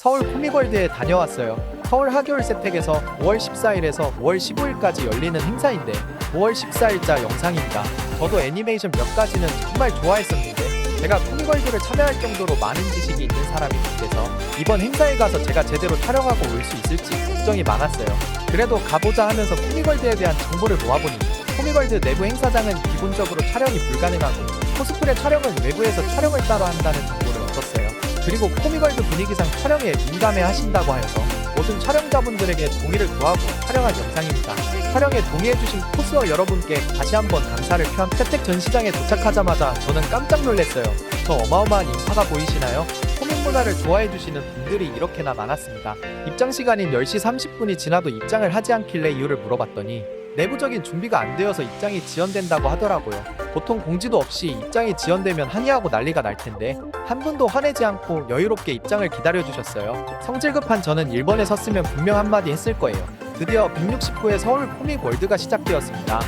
서울 코미월드에 다녀왔어요. 서울 하계울 세택에서 5월 14일에서 5월 15일까지 열리는 행사인데 5월 14일자 영상입니다. 저도 애니메이션 몇 가지는 정말 좋아했었는데 제가 코미월드를 참여할 정도로 많은 지식이 있는 사람이 못돼서 이번 행사에 가서 제가 제대로 촬영하고 올 수 있을지 걱정이 많았어요. 그래도 가보자 하면서 코미월드에 대한 정보를 모아보니 코미월드 내부 행사장은 기본적으로 촬영이 불가능하고 코스프레 촬영은 외부에서 촬영을 따로 한다는 정보를 얻었어요. 그리고 코미월드 분위기상 촬영에 민감해 하신다고 하여서 모든 촬영자분들에게 동의를 구하고 촬영한 영상입니다. 촬영에 동의해주신 코스어 여러분께 다시 한번 감사를 표합니다. 세택 전시장에 도착하자마자 저는 깜짝 놀랐어요. 저 어마어마한 인파가 보이시나요? 코믹 문화를 좋아해주시는 분들이 이렇게나 많았습니다. 입장 시간인 10시 30분이 지나도 입장을 하지 않길래 이유를 물어봤더니 내부적인 준비가 안 되어서 입장이 지연된다고 하더라고요. 보통 공지도 없이 입장이 지연되면 항의하고 난리가 날 텐데 한 분도 화내지 않고 여유롭게 입장을 기다려주셨어요. 성질급한 저는 1번에 섰으면 분명 한마디 했을 거예요. 드디어 169회 서울 코믹 월드가 시작되었습니다.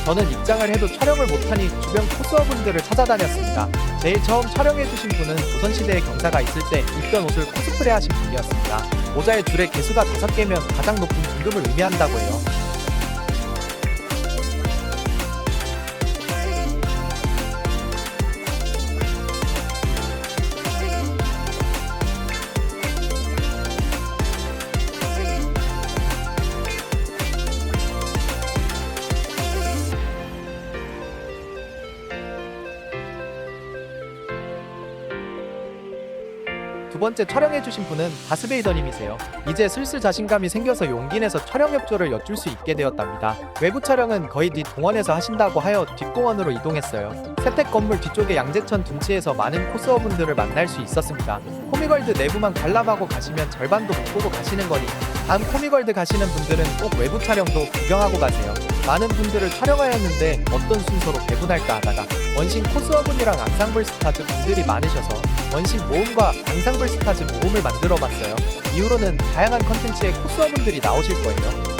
저는 입장을 해도 촬영을 못하니 주변 코스어분들을 찾아다녔습니다. 제일 처음 촬영해주신 분은 조선시대의 경사가 있을 때 입던 옷을 코스프레 하신 분이었습니다. 모자의 줄의 개수가 5개면 가장 높은 등급을 의미한다고 해요. 두 번째 촬영해주신 분은 다스베이더님이세요. 이제 슬슬 자신감이 생겨서 용기 내서 촬영 협조를 여쭐 수 있게 되었답니다. 외부 촬영은 거의 뒷공원에서 하신다고 하여 뒷공원으로 이동했어요. 세택 건물 뒤쪽의 양재천 둔치에서 많은 코스어분들을 만날 수 있었습니다. 코미월드 내부만 관람하고 가시면 절반도 못 보고 가시는 거니 다음 코미월드 가시는 분들은 꼭 외부 촬영도 구경하고 가세요. 많은 분들을 촬영하였는데 어떤 순서로 배분할까 하다가 원신 코스어분이랑 앙상블 스타즈 분들이 많으셔서 원신 모음과 앙상블 스타즈 모음을 만들어 봤어요. 이후로는 다양한 컨텐츠에 코스어분들이 나오실 거예요.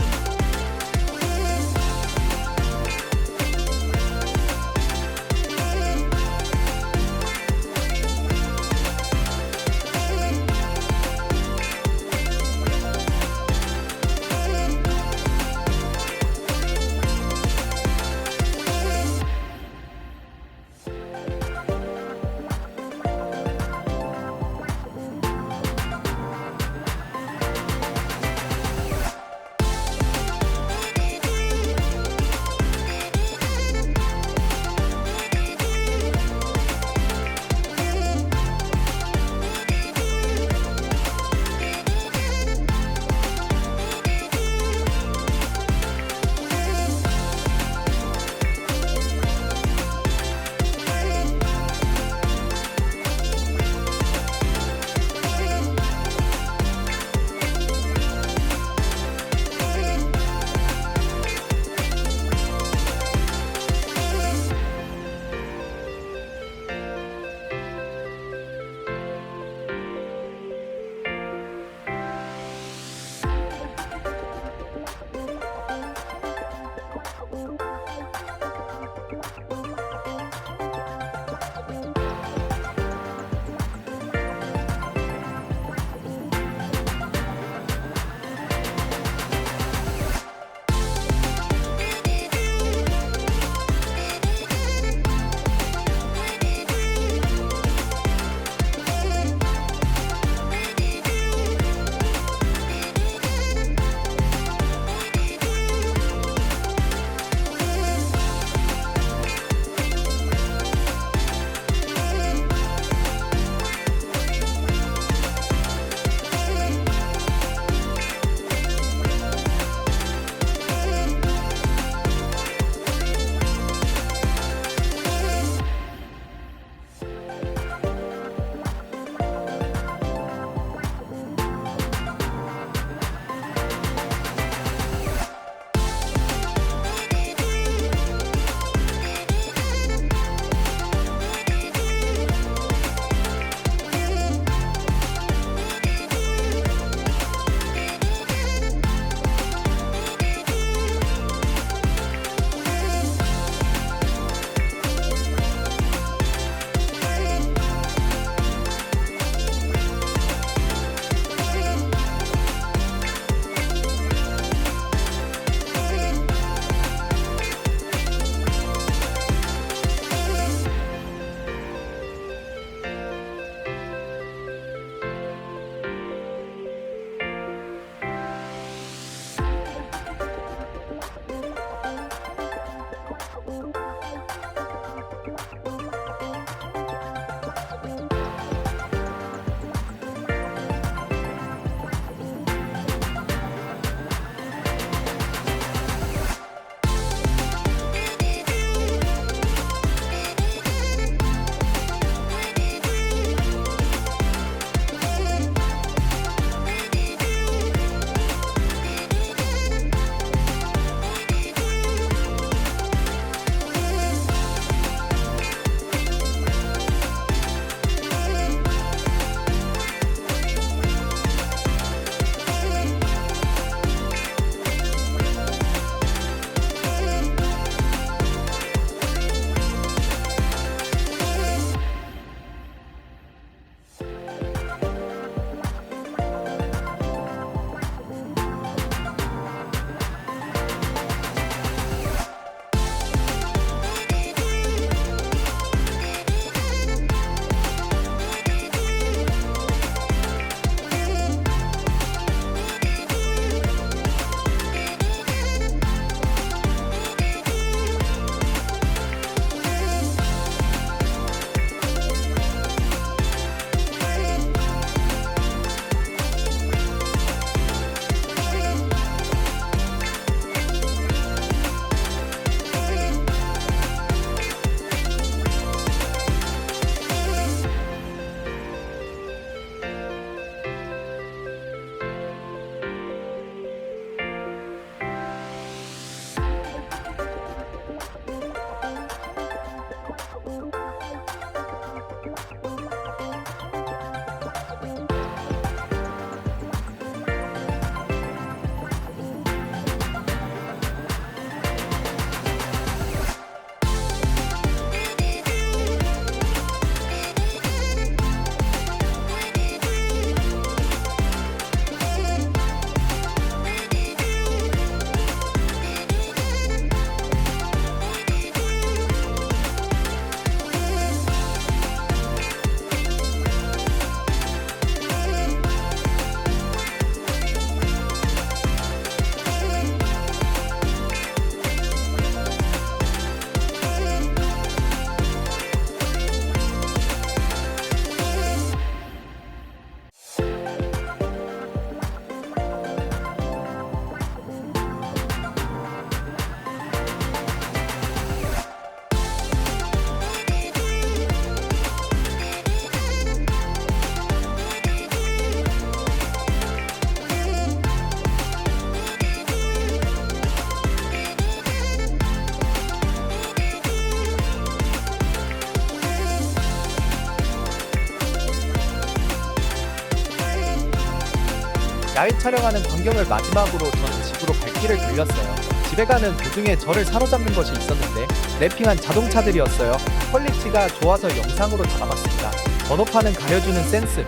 야외 촬영하는 광경을 마지막으로 저는 집으로 발길을 돌렸어요. 집에 가는 도중에 저를 사로잡는 것이 있었는데 랩핑한 자동차들이었어요. 퀄리티가 좋아서 영상으로 담았습니다. 번호판은 가려주는 센스,